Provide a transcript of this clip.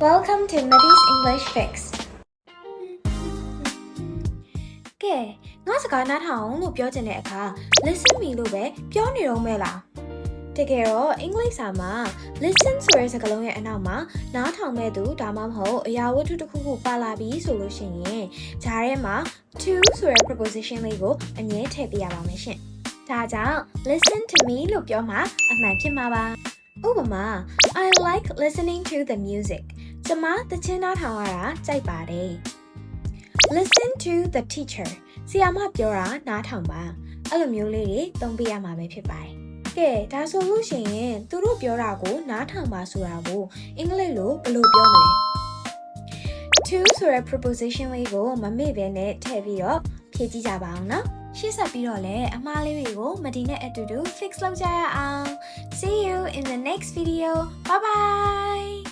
Welcome to Maddie's English Fix. ကဲငါစကားနားထောင်လို့ပြောချင်တဲ့အခါ listen me လို့ပဲပြောနေတော့မဲ့လားတကယ်တော့အင်္ဂလိပ်စာမှာ listen ဆိုတဲ့စကားလုံးရဲ့အနောက်မှာနားထောင်မဲ့သူဒါမှမဟုတ်အရာဝတ္ထုတစ်ခုခုပါလာပြီဆိုလို့ရှိရင်ဂျားထဲမှာ to ဆိုတဲ့ preposition လေးကိုအမြဲထည့်ပေးရပါမယ်ရှင်ဒါကြောင့် listen to me လို့ပြောမှာအမှန်ဖြစ်မှာပါဥပမာ I like listening to the music ကျမသချင်းနားထောင်ရတာကြိုက်ပါတယ် Listen to the teacher ဆရာမပြောတာနားထောင်ပါအဲ့လိုမျိုးလေးတွေသုံးပေးရမှာပဲဖြစ်ပါတယ်ကဲဒါဆိုလို့ရှိရင်သူတို့ပြောတာကိုနားထောင်ပါဆိုတာကိုအင်္ဂလိပ်လိုဘယ်လိုပြောမလဲ to ဆိုတဲ့ preposition လေးကိုမမေ့ဘဲနဲ့ထည့်ပြီးတော့ဖြည့်ကြည့်ကြပါအောင်နော်ရှေ့ဆက်ပြီးတော့လည်းအမှားလေးတွေကိုမဒီနဲ့အတူတူ fix လုပ်ကြရအောင် See you in the next video. Bye bye.